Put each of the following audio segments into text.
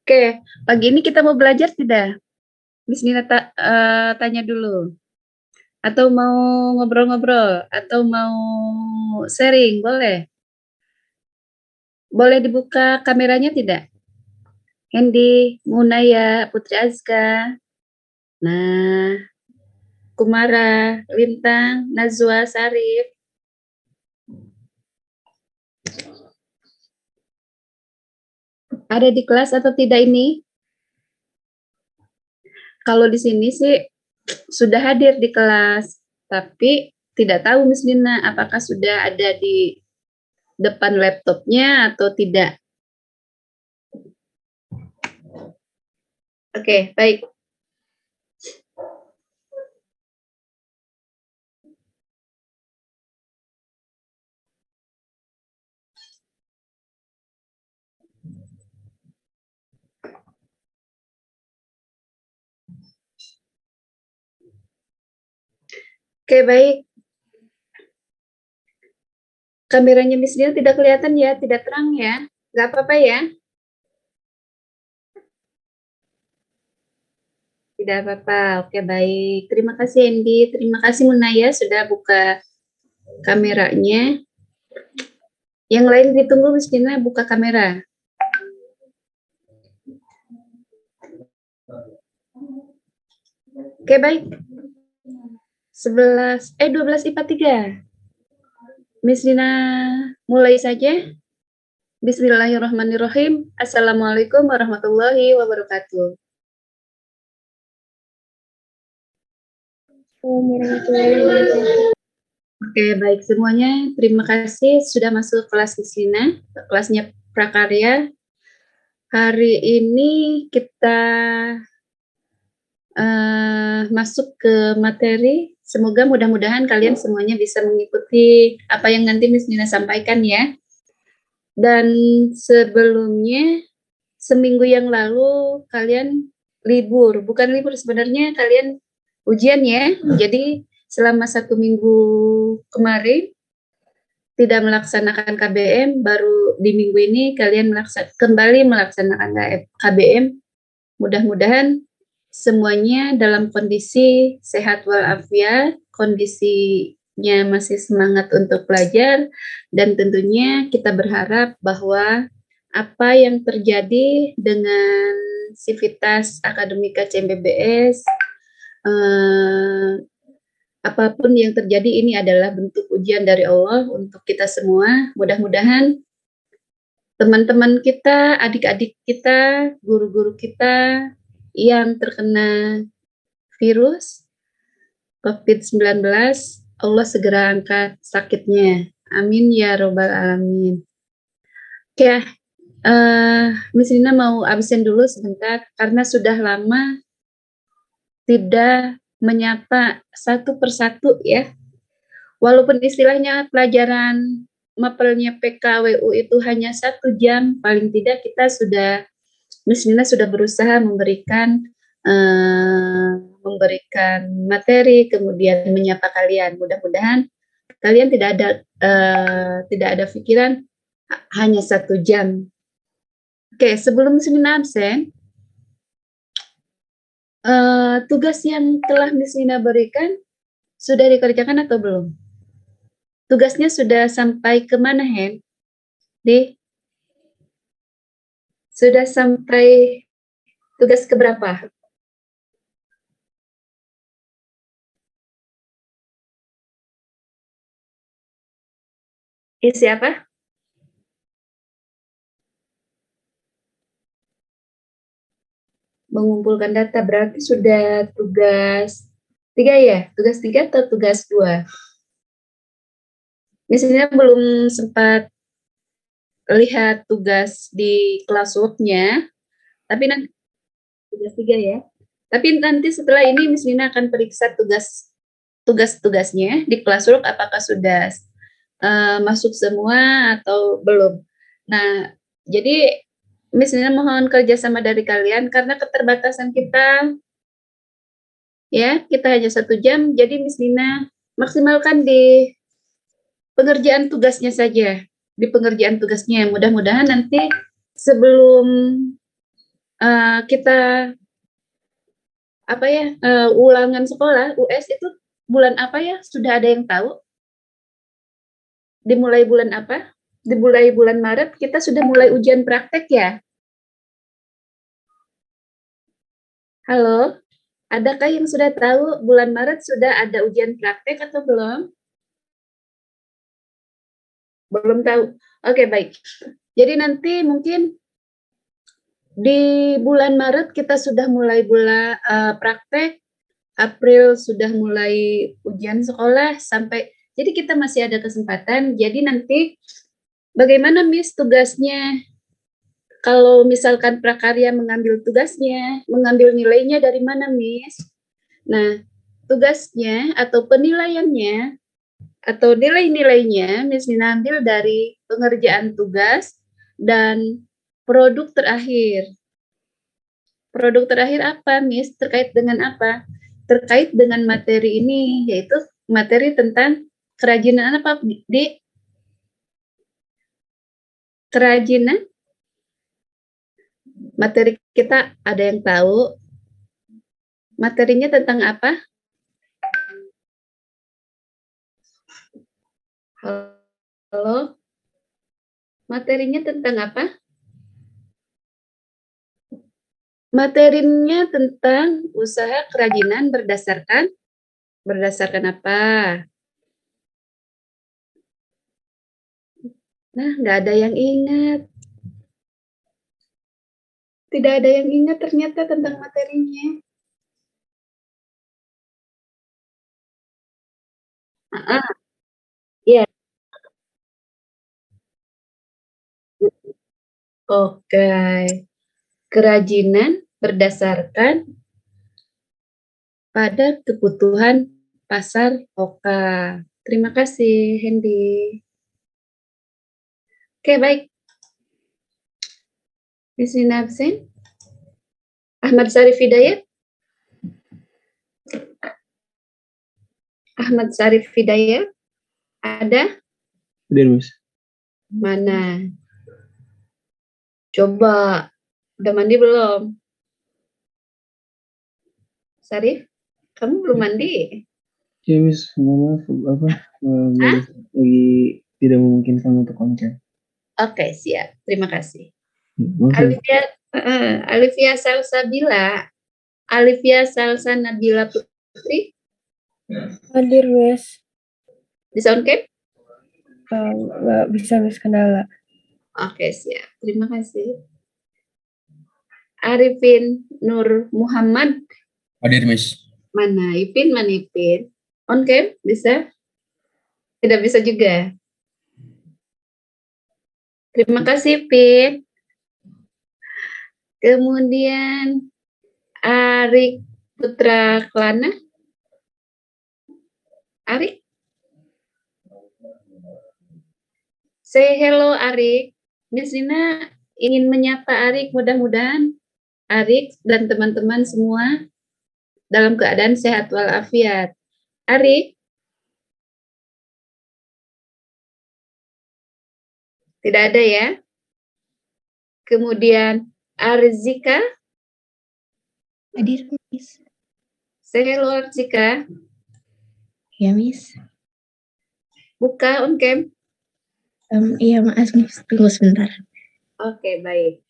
Oke, pagi ini kita mau belajar tidak? Miss Nina tanya dulu. Atau mau ngobrol-ngobrol? Atau mau sharing? Boleh. Boleh dibuka kameranya tidak? Hendy, Munaya, Putri Azka. Nah, Kumara, Lintang, Nazwa, Sarif. Ada di kelas atau tidak ini? Kalau di sini sih sudah hadir di kelas, tapi tidak tahu Miss Nina apakah sudah ada di depan laptopnya atau tidak. Oke, baik. Oke, baik. Kameranya Miss Dina tidak kelihatan ya, tidak terang ya. Nggak apa-apa ya. Tidak apa-apa. Oke, baik. Terima kasih, Andy. Terima kasih, Munaya, sudah buka kameranya. Yang lain ditunggu, Miss Dina buka kamera. Oke, baik. 12 IPA 3. Miss Dina mulai saja. Bismillahirrahmanirrahim. Assalamualaikum warahmatullahi wabarakatuh. Oke, baik semuanya. Terima kasih sudah masuk kelas Miss Lina, kelasnya Prakarya. Hari ini kita masuk ke materi. Semoga mudah-mudahan kalian semuanya bisa mengikuti apa yang nanti Miss Nina sampaikan ya. Dan sebelumnya, seminggu yang lalu kalian libur. Bukan libur, sebenarnya kalian ujian ya. Jadi selama 1 minggu kemarin tidak melaksanakan KBM, baru di minggu ini kalian kembali melaksanakan KBM. Mudah-mudahan semuanya dalam kondisi sehat walafiat, kondisinya masih semangat untuk belajar, dan tentunya kita berharap bahwa apa yang terjadi dengan Sivitas Akademika CMBBS, apapun yang terjadi ini adalah bentuk ujian dari Allah untuk kita semua. Mudah-mudahan teman-teman kita, adik-adik kita, guru-guru kita yang terkena virus COVID-19, Allah segera angkat sakitnya. Amin ya robbal alamin. Oke, Miss Nina mau absen dulu sebentar karena sudah lama tidak menyapa satu persatu ya. Walaupun istilahnya pelajaran mapelnya PKWU itu hanya 1 jam, paling tidak kita sudah, Miss Nina sudah berusaha memberikan materi, kemudian menyapa kalian. Mudah-mudahan kalian tidak ada pikiran hanya 1 jam. Oke, sebelum Miss Nina absen, tugas yang telah Miss Nina berikan sudah dikerjakan atau belum? Tugasnya sudah sampai kemana, Hen? Sudah sampai tugas keberapa? Isi apa? Mengumpulkan data, berarti sudah tugas 3 ya? Tugas 3 atau tugas 2? Misalnya belum sempat lihat tugas di classwork-nya, tapi nanti tugas 3 ya. Tapi nanti setelah ini Miss Nina akan periksa tugas-tugasnya di classwork apakah sudah masuk semua atau belum. Nah, jadi Miss Nina mohon kerjasama dari kalian karena keterbatasan kita, ya kita hanya 1 jam, jadi Miss Nina maksimalkan di pengerjaan tugasnya saja, di pengerjaan tugasnya. Mudah-mudahan nanti sebelum kita apa ya, ulangan sekolah US itu bulan apa ya? Sudah ada yang tahu? Dimulai bulan apa? Dimulai bulan Maret kita sudah mulai ujian praktek ya? Halo, adakah yang sudah tahu bulan Maret sudah ada ujian praktek atau belum? Belum tahu. Oke, baik. Jadi nanti mungkin di bulan Maret kita sudah mulai praktek, April sudah mulai ujian sekolah sampai jadi kita masih ada kesempatan. Jadi nanti bagaimana Miss tugasnya? Kalau misalkan prakarya mengambil tugasnya, mengambil nilainya dari mana Miss? Nah, tugasnya atau penilaiannya atau nilai-nilainya Miss Nina ambil dari pengerjaan tugas dan produk terakhir. Produk terakhir apa, Miss? Terkait dengan apa? Terkait dengan materi ini, yaitu materi tentang kerajinan apa, di kerajinan. Materi kita ada yang tahu? Materinya tentang apa? Halo? Materinya tentang apa? Materinya tentang usaha kerajinan berdasarkan apa? Nah, nggak ada yang ingat. Tidak ada yang ingat ternyata tentang materinya. Iya. Oke. Kerajinan berdasarkan pada kebutuhan pasar lokal. Terima kasih, Hendy. Oke, baik. Di sini absen. Ahmad Syarif Hidayat. Ahmad Syarif Hidayat. Ada? Ada, Mas. Mana? Coba. Udah mandi belum? Syarif, kamu belum mandi? Ya, Miss, maaf lagi tidak memungkinkan untuk konten. Oke, siap. Terima kasih. Maaf, Alifia Salsabila. Alifia Salsanabila Putri. Hadir, Miss. Di soundcam? Nggak bisa, Miss, kendala. Oke, siap. Terima kasih. Arifin Nur Muhammad. hadir, Miss. Mana Ipin? Mana Ipin? On cam? Bisa? Tidak bisa juga. Terima kasih, Ipin. Kemudian Arik Putra Kelana. Arik? Say hello, Arik. Miss Nina ingin menyapa Arik. Mudah-mudahan Arik dan teman-teman semua dalam keadaan sehat walafiat. Arik? Tidak ada ya? Kemudian Arzika? Hadir, Miss. Say hello, Arzika. Ya, Miss. Buka on cam. Iya, Mas, Miss. Tunggu sebentar. Oke, baik.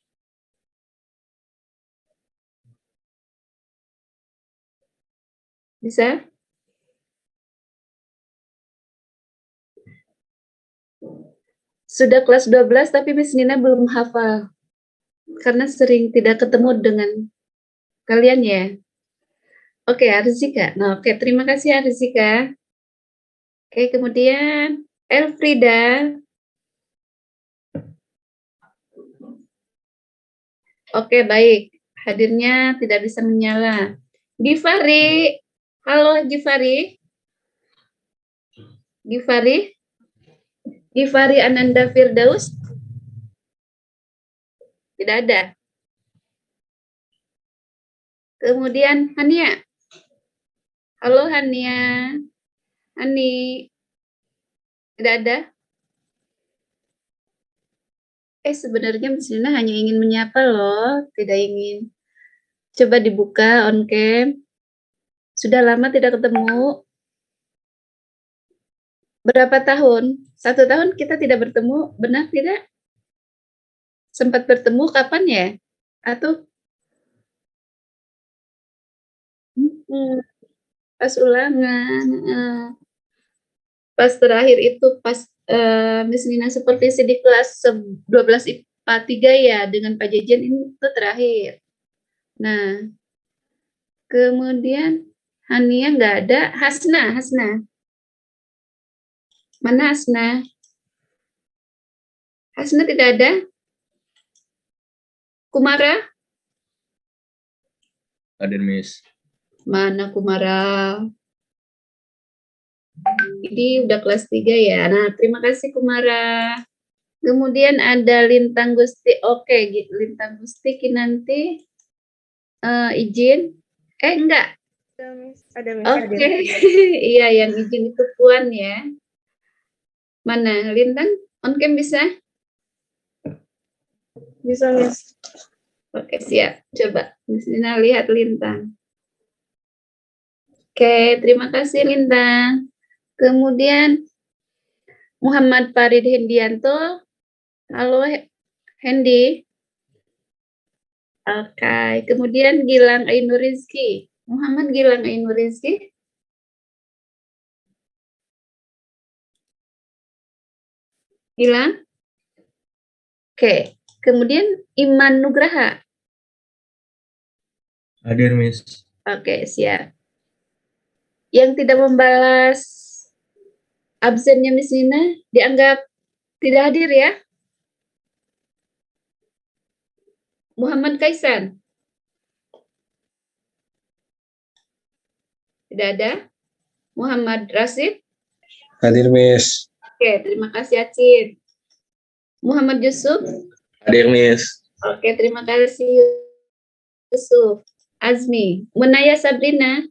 Bisa? Sudah kelas 12 tapi Miss Nina belum hafal. Karena sering tidak ketemu dengan kalian ya. Oke, Arzika. Nah, oke, terima kasih Arzika. Oke, kemudian Elfrida. Oke, baik. Hadirnya tidak bisa menyala. Givari. Halo, Givari. Givari. Givari Ananda Firdaus. Tidak ada. Kemudian Hania. Halo, Hania. Hani. Tidak ada. Sebenarnya Miss Nina hanya ingin menyapa loh, tidak ingin. Coba dibuka on cam. Sudah lama tidak ketemu. Berapa tahun? 1 tahun kita tidak bertemu, benar tidak? Sempat bertemu kapan ya? Atau pas ulangan, pas terakhir itu pas Miss Nina supervisi di kelas 12 IPA 3 ya dengan Pak Jejen itu terakhir. Nah, kemudian Hania nggak ada, Hasna. Mana Hasna? Hasna tidak ada? Kumara? Hadir, Miss. Mana Kumara? Ini udah kelas 3 ya. Nah, terima kasih Kumara. Kemudian ada Lintang Gusti. Oke, gitu. Lintang Gusti nanti izin. Enggak. Ada Miss. Oke. Iya, yang izin itu Puan ya. Mana? Lintang? On cam bisa? Bisa Miss. Oke, siap. Coba Miss Nina lihat Lintang. Oke, terima kasih Lintang. Kemudian Muhammad Farid Hendianto. Halo Hendi. Oke, kemudian Gilang Ainur Rizki. Muhammad Gilang Ainur Rizki. Gilang. Oke, kemudian Iman Nugraha. Hadir, Miss. Oke, siap. Yang tidak membalas absennya Miss Nina dianggap tidak hadir ya. Muhammad Kaisan. Tidak ada. Muhammad Rasid. Hadir, Miss. Oke, terima kasih Acin. Muhammad Yusuf. Hadir, Miss. Oke, terima kasih Yusuf. Azmi. Munaya Sabrina.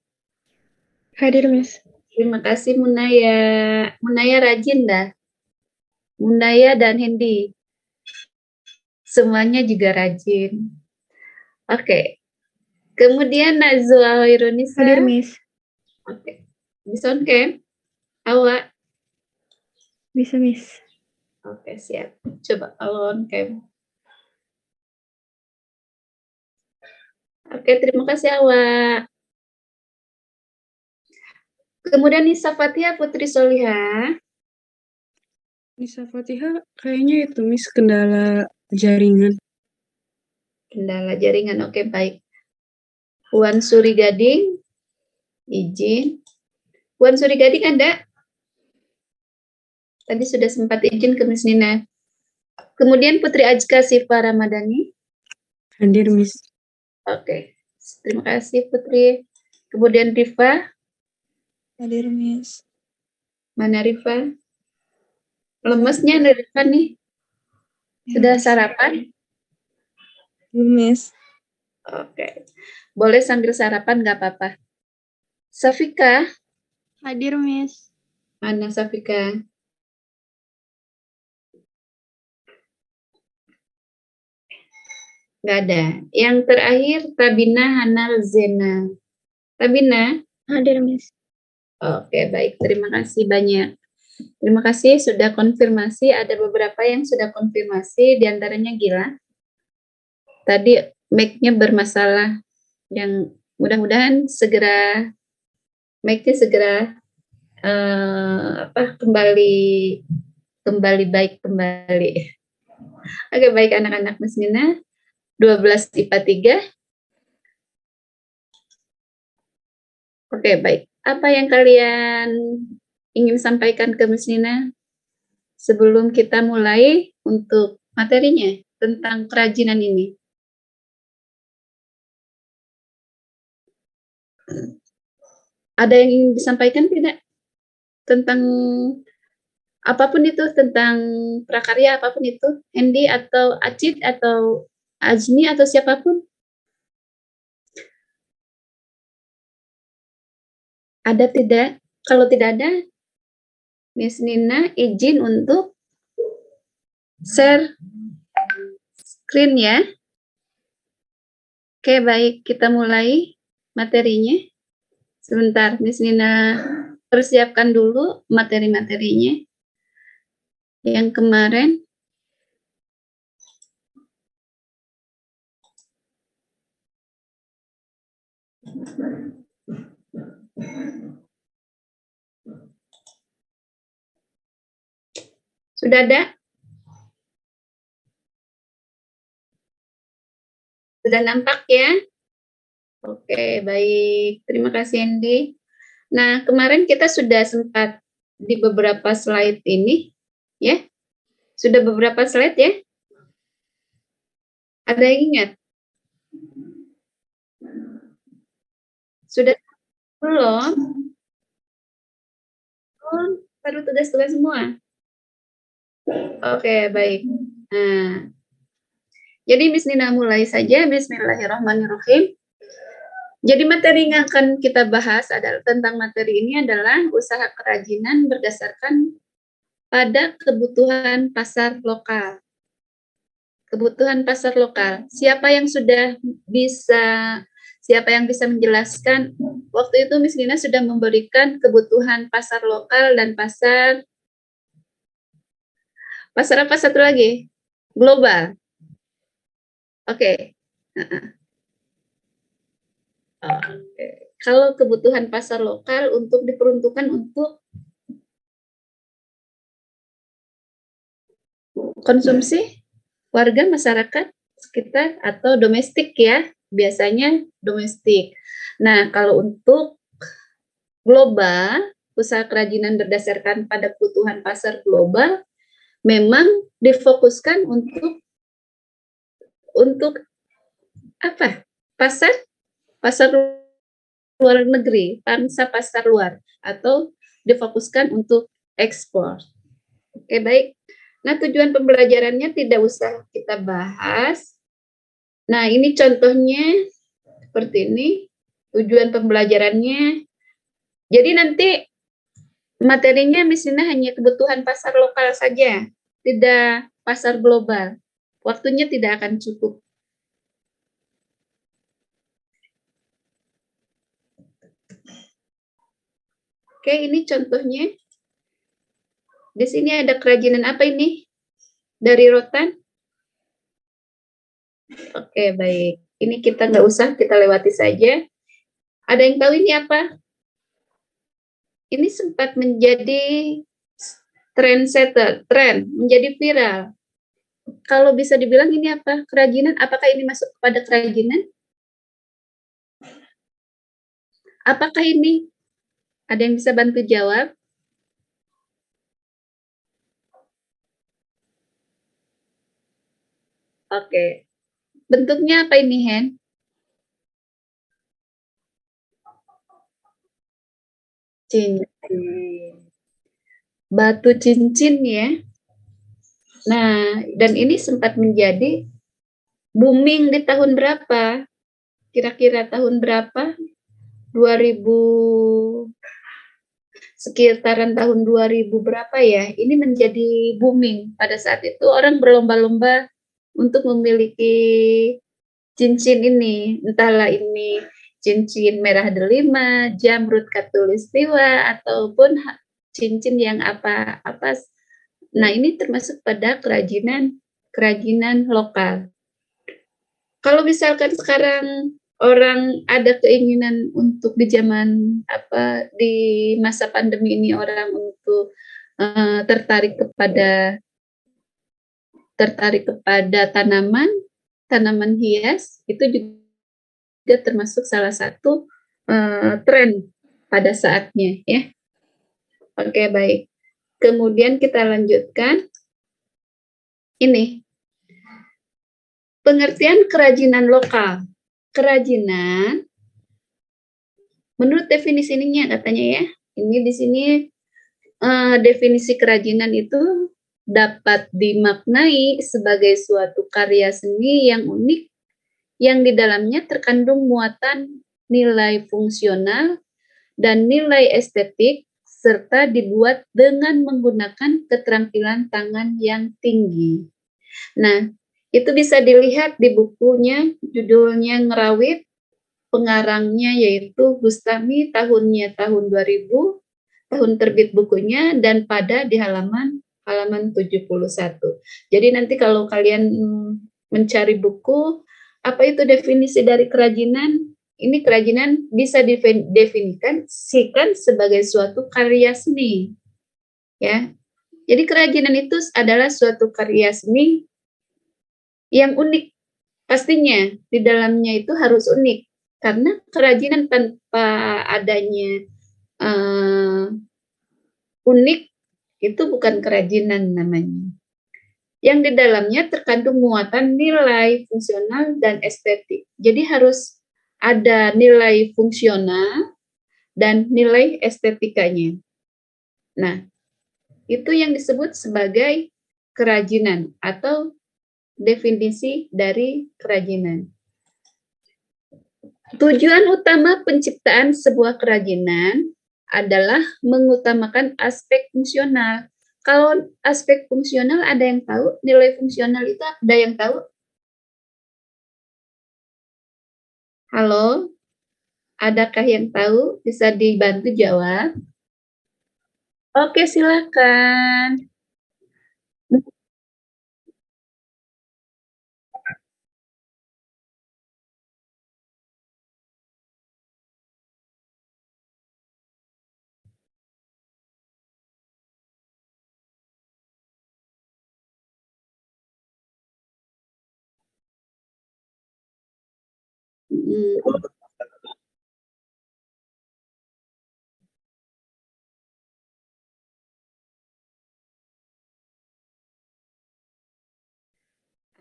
Hadir Miss. Terima kasih Munaya. Munaya rajin dah. Munaya dan Hendi. Semuanya juga rajin. Oke. Kemudian Nazwa Hoirunisa. Hadir Miss. Oke. Bisa on cam? Awak. Bisa Miss. Oke, siap. Coba on cam. Oke, terima kasih Awak. Kemudian Nisa Fatihah Putri Soliha. Nisa Fatihah kayaknya itu Miss kendala jaringan. Kendala jaringan, oke baik. Puan Suri Gading, izin. Puan Suri Gading ada? Tadi sudah sempat izin ke Miss Nina. Kemudian Putri Ajka Siva Ramadhani. Hadir Miss. Oke, terima kasih Putri. Kemudian Rifa. Hadir Miss. Mana Rifa? Lemesnya ada Rifa nih. Sudah sarapan? Miss. Oke. Boleh sambil sarapan nggak apa-apa. Safika. Hadir Miss. Mana Safika? Nggak ada. Yang terakhir Tabina Hanal Zena. Tabina? Hadir Miss. Oke, baik. Terima kasih banyak. Terima kasih sudah konfirmasi. Ada beberapa yang sudah konfirmasi, diantaranya Gila. Tadi mic-nya bermasalah. Yang mudah-mudahan segera mic-nya segera kembali baik kembali. Oke, baik anak-anak Miss Nina. 12 IPA 3. Oke, baik. Apa yang kalian ingin sampaikan ke Miss Nina sebelum kita mulai untuk materinya tentang kerajinan ini? Ada yang ingin disampaikan tidak? Tentang apapun itu, tentang prakarya apapun itu, Hendi atau Acid atau Azmi atau siapapun? Ada tidak? Kalau tidak ada, Miss Nina izin untuk share screen ya. Oke, baik. Kita mulai materinya. Sebentar, Miss Nina persiapkan dulu materi-materinya yang kemarin. Sudah ada? Sudah nampak ya? Oke, baik. Terima kasih, Andy. Nah, kemarin kita sudah sempat di beberapa slide ini, ya. Sudah beberapa slide ya? Ada yang ingat? Sudah belum? Oh, baru tugas-tugas semua? Oke, baik. Nah, jadi Miss Nina mulai saja. Bismillahirrahmanirrahim. Jadi materi yang akan kita bahas adalah tentang materi ini adalah usaha kerajinan berdasarkan pada kebutuhan pasar lokal. Kebutuhan pasar lokal. Siapa yang bisa menjelaskan? Waktu itu Miss Nina sudah memberikan kebutuhan pasar lokal dan pasar apa satu lagi? Global. Oke. Oke. Kalau kebutuhan pasar lokal diperuntukkan untuk konsumsi warga masyarakat sekitar atau domestik ya, biasanya domestik. Nah, kalau untuk global, usaha kerajinan berdasarkan pada kebutuhan pasar global memang difokuskan untuk apa? Pasar luar negeri, pangsa pasar luar, atau difokuskan untuk ekspor. Oke, baik. Nah, tujuan pembelajarannya tidak usah kita bahas. Nah, ini contohnya seperti ini. Tujuan pembelajarannya. Jadi nanti materinya misalnya hanya kebutuhan pasar lokal saja, tidak pasar global. Waktunya tidak akan cukup. Oke, ini contohnya. Di sini ada kerajinan apa ini? Dari rotan? Oke, baik. Ini kita nggak usah, kita lewati saja. Ada yang tahu ini apa? Ini sempat menjadi tren, menjadi viral. Kalau bisa dibilang ini apa? Kerajinan, apakah ini masuk kepada kerajinan? Apakah ini? Ada yang bisa bantu jawab? Oke. Bentuknya apa ini, Hen? Cincin. Batu cincin ya. Nah, dan ini sempat menjadi booming di tahun berapa? Kira-kira tahun berapa? 2000, sekitaran tahun 2000 berapa ya? Ini menjadi booming. Pada saat itu orang berlomba-lomba untuk memiliki cincin ini. Entahlah ini cincin merah delima, jamrud khatulistiwa, ataupun cincin yang apa-apa. Nah, ini termasuk pada kerajinan lokal. Kalau misalkan sekarang orang ada keinginan untuk di masa pandemi ini orang untuk tertarik kepada tanaman hias, itu juga termasuk salah satu tren pada saatnya ya. Oke, baik. Kemudian kita lanjutkan. Ini pengertian kerajinan lokal. Kerajinan menurut definisi ininya katanya ya. Ini di sini definisi kerajinan itu dapat dimaknai sebagai suatu karya seni yang unik yang di dalamnya terkandung muatan nilai fungsional dan nilai estetik serta dibuat dengan menggunakan keterampilan tangan yang tinggi. Nah, Itu bisa dilihat di bukunya, judulnya Ngerawit, pengarangnya yaitu Bustami, tahunnya tahun 2000, tahun terbit bukunya, dan pada di halaman 71. Jadi nanti kalau kalian mencari buku, apa itu definisi dari kerajinan? Ini kerajinan bisa didefinisikan sebagai suatu karya seni. Ya. Jadi kerajinan itu adalah suatu karya seni yang unik. Pastinya di dalamnya itu harus unik. Karena kerajinan tanpa adanya unik itu bukan kerajinan namanya. Yang di dalamnya terkandung muatan nilai fungsional dan estetik. Jadi harus ada nilai fungsional dan nilai estetikanya. Nah, itu yang disebut sebagai kerajinan atau definisi dari kerajinan. Tujuan utama penciptaan sebuah kerajinan adalah mengutamakan aspek fungsional. Kalau aspek fungsional ada yang tahu? Nilai fungsional itu ada yang tahu? Halo? Adakah yang tahu? Bisa dibantu jawab? Oke, silakan.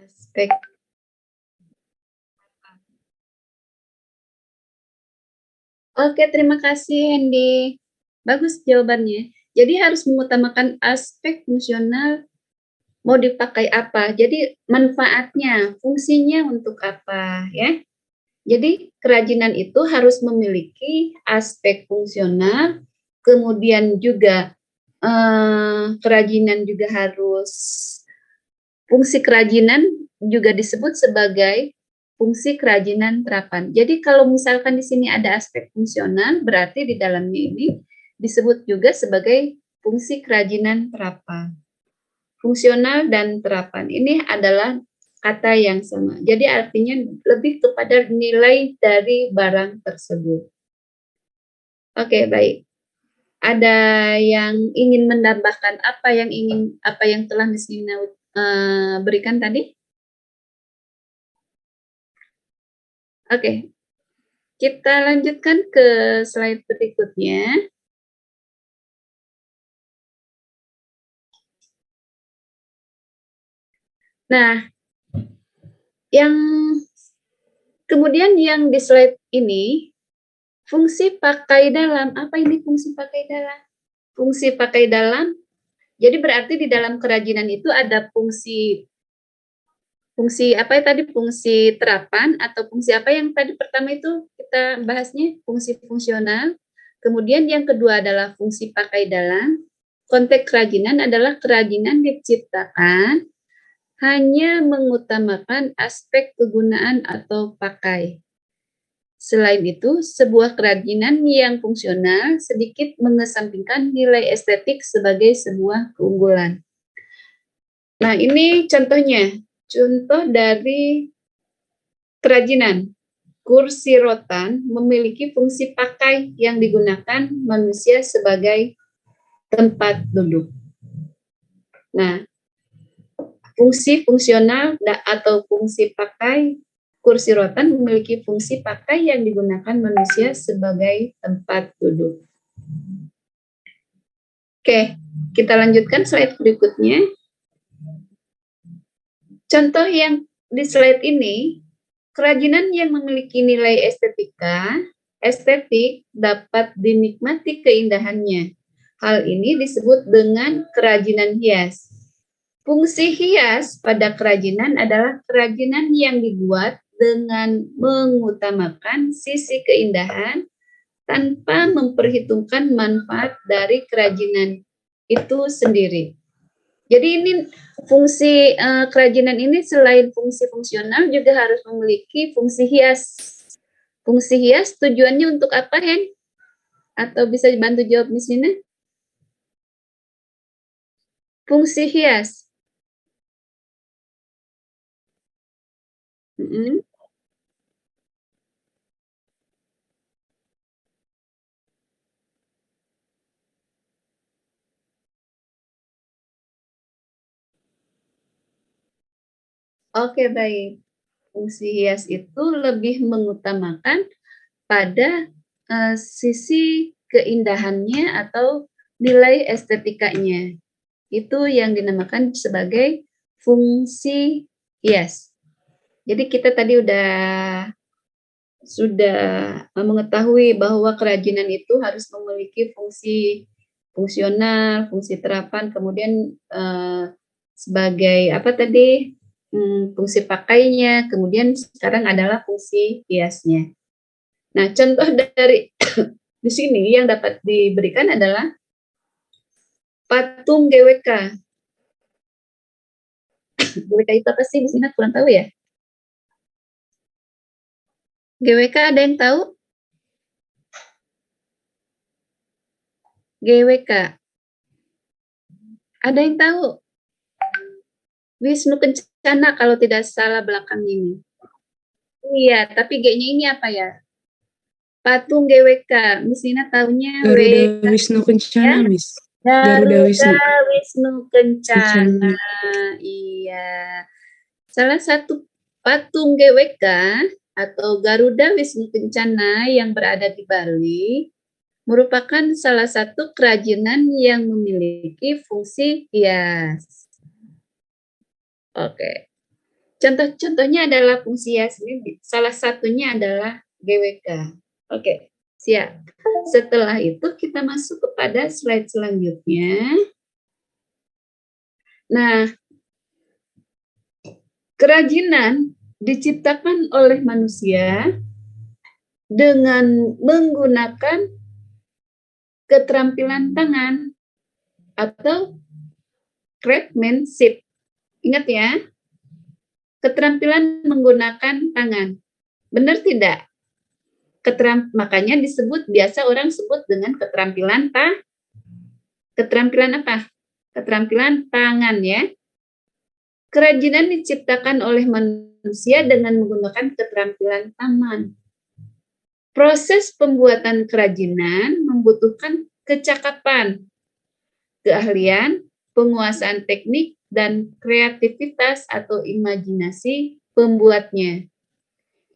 Aspek. Oke, terima kasih Hendy. Bagus jawabannya. Jadi harus mengutamakan aspek fungsional, mau dipakai apa. Jadi manfaatnya, fungsinya untuk apa ya. Jadi kerajinan itu harus memiliki aspek fungsional, kemudian juga kerajinan juga harus, fungsi kerajinan juga disebut sebagai fungsi kerajinan terapan. Jadi kalau misalkan di sini ada aspek fungsional, berarti di dalamnya ini disebut juga sebagai fungsi kerajinan terapan. Fungsional dan terapan ini adalah kata yang sama. Jadi artinya lebih kepada nilai dari barang tersebut. Oke, baik. Ada yang ingin menambahkan apa yang telah Miss Nina berikan tadi? Oke. Kita lanjutkan ke slide berikutnya. Nah, yang kemudian yang di slide ini, fungsi pakai dalam. Apa ini fungsi pakai dalam? Fungsi pakai dalam, jadi berarti di dalam kerajinan itu ada fungsi apa ya tadi, fungsi terapan atau fungsi apa yang tadi pertama itu kita bahasnya, fungsi fungsional. Kemudian yang kedua adalah fungsi pakai dalam. Konteks kerajinan adalah kerajinan diciptakan hanya mengutamakan aspek kegunaan atau pakai. Selain itu, sebuah kerajinan yang fungsional sedikit mengesampingkan nilai estetik sebagai sebuah keunggulan. Nah, ini contohnya. Contoh dari kerajinan. Kursi rotan memiliki fungsi pakai yang digunakan manusia sebagai tempat duduk. Nah, fungsi fungsional atau fungsi pakai kursi rotan memiliki fungsi pakai yang digunakan manusia sebagai tempat duduk. Oke, kita lanjutkan slide berikutnya. Contoh yang di slide ini, kerajinan yang memiliki nilai estetik dapat dinikmati keindahannya. Hal ini disebut dengan kerajinan hias. Fungsi hias pada kerajinan adalah kerajinan yang dibuat dengan mengutamakan sisi keindahan tanpa memperhitungkan manfaat dari kerajinan itu sendiri. Jadi ini fungsi kerajinan ini selain fungsi fungsional juga harus memiliki fungsi hias. Fungsi hias tujuannya untuk apa, Hen? Atau bisa dibantu jawab Miss Nina? Fungsi hias. Mm-mm. Oke, baik. Fungsi hias itu lebih mengutamakan pada sisi keindahannya atau nilai estetikanya. Itu yang dinamakan sebagai fungsi hias. Jadi kita tadi sudah mengetahui bahwa kerajinan itu harus memiliki fungsi fungsional, fungsi terapan, kemudian sebagai apa tadi fungsi pakainya, kemudian sekarang adalah fungsi hiasnya. Nah, contoh dari di sini yang dapat diberikan adalah patung GWK. GWK itu apa sih? Di sini kurang tahu ya. GWK ada yang tahu? GWK. Ada yang tahu? Wisnu Kencana kalau tidak salah belakang ini. Iya, tapi G-nya ini apa ya? Patung GWK. Miss Nina tahunya Garuda Wisnu ya. Kencana, Miss. Garuda Wisnu. Wisnu Kencana. Kencana. Iya. Salah satu patung GWK atau Garuda Wisnu Kencana yang berada di Bali merupakan salah satu kerajinan yang memiliki fungsi hias. Oke. Contoh-contohnya adalah fungsi hias ini, salah satunya adalah GWK. Oke, siap. Setelah itu kita masuk kepada slide selanjutnya. Nah, kerajinan diciptakan oleh manusia dengan menggunakan keterampilan tangan atau craftsmanship. Ingat ya, keterampilan menggunakan tangan. Benar tidak? Makanya disebut, biasa orang sebut dengan keterampilan keterampilan apa? Keterampilan tangan ya. Kerajinan diciptakan oleh manusia dengan menggunakan keterampilan tangan. Proses pembuatan kerajinan membutuhkan kecakapan, keahlian, penguasaan teknik, dan kreativitas atau imajinasi pembuatnya.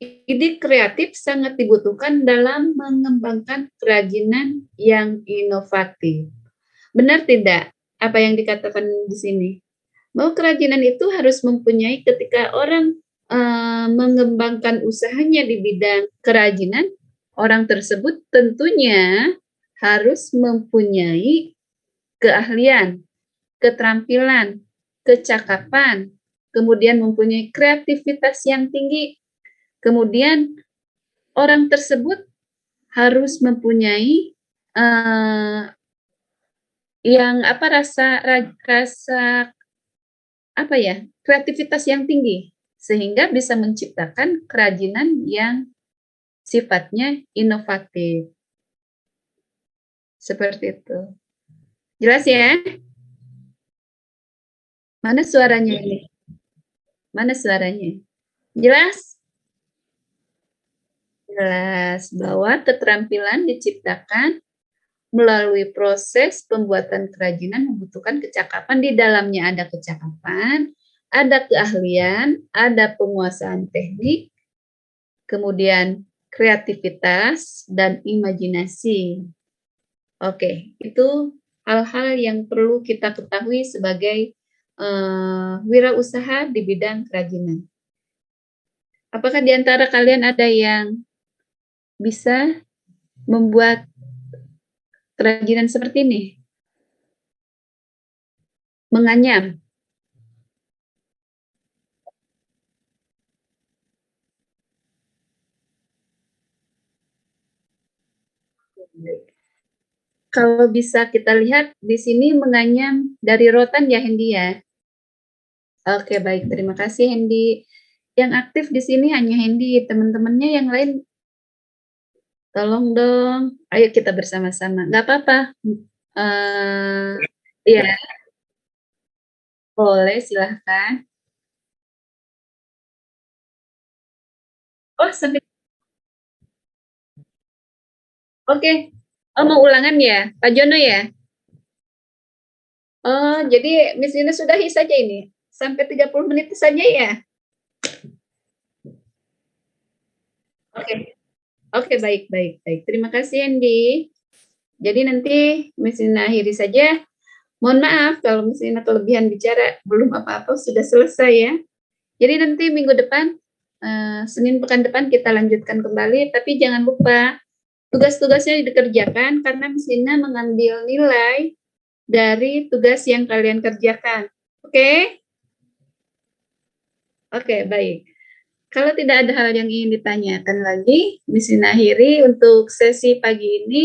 Ide kreatif sangat dibutuhkan dalam mengembangkan kerajinan yang inovatif. Benar tidak apa yang dikatakan di sini? Bahwa kerajinan itu harus mempunyai, ketika orang mengembangkan usahanya di bidang kerajinan, orang tersebut tentunya harus mempunyai keahlian, keterampilan, kecakapan, kemudian mempunyai kreativitas yang tinggi. Kemudian orang tersebut harus mempunyai yang apa rasa apa ya, kreativitas yang tinggi sehingga bisa menciptakan kerajinan yang sifatnya inovatif. Seperti itu. Jelas ya? Mana suaranya ini? Mana suaranya? Jelas? Jelas bahwa keterampilan diciptakan melalui proses pembuatan kerajinan membutuhkan kecakapan. Di dalamnya ada kecakapan, ada keahlian, ada penguasaan teknik, kemudian kreativitas dan imajinasi. Oke, itu hal-hal yang perlu kita ketahui sebagai wirausaha di bidang kerajinan. Apakah di antara kalian ada yang bisa membuat kerajinan seperti ini? Menganyam. kalau bisa kita lihat di sini menganyam dari rotan ya Hendy ya. Oke, baik. Terima kasih Hendy. Yang aktif di sini hanya Hendy, teman-temannya yang lain tolong dong. Ayo kita bersama-sama. Nggak apa-apa. Iya, boleh silahkan. Oh, sampai oke. Oh, mau ulangan ya, Pak Jono ya? Oh, jadi Miss Nina sudahi saja ini. Sampai 30 menit saja ya? Oke. Oke, baik, baik, baik. Terima kasih, Andy. Jadi nanti Miss Nina akhiri saja. Mohon maaf kalau Miss Nina kelebihan bicara, belum apa-apa, sudah selesai ya. Jadi nanti minggu depan, Senin pekan depan kita lanjutkan kembali, tapi jangan lupa tugas-tugasnya dikerjakan karena Miss Nina mengambil nilai dari tugas yang kalian kerjakan. Oke? Oke, baik. Kalau tidak ada hal yang ingin ditanyakan lagi, Miss Nina akhiri untuk sesi pagi ini.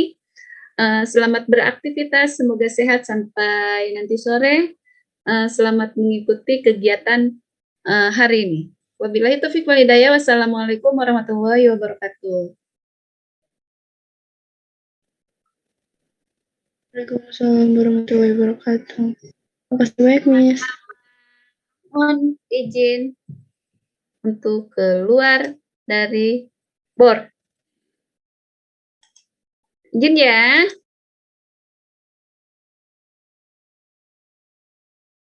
Selamat beraktivitas, semoga sehat sampai nanti sore. Selamat mengikuti kegiatan hari ini. Wabillahi taufiq wal hidayah. Wassalamualaikum warahmatullahi wabarakatuh. Waalaikumsalam warahmatullahi wabarakatuh. Makasih banyak, Miss. Mohon izin untuk keluar dari board. Izin ya.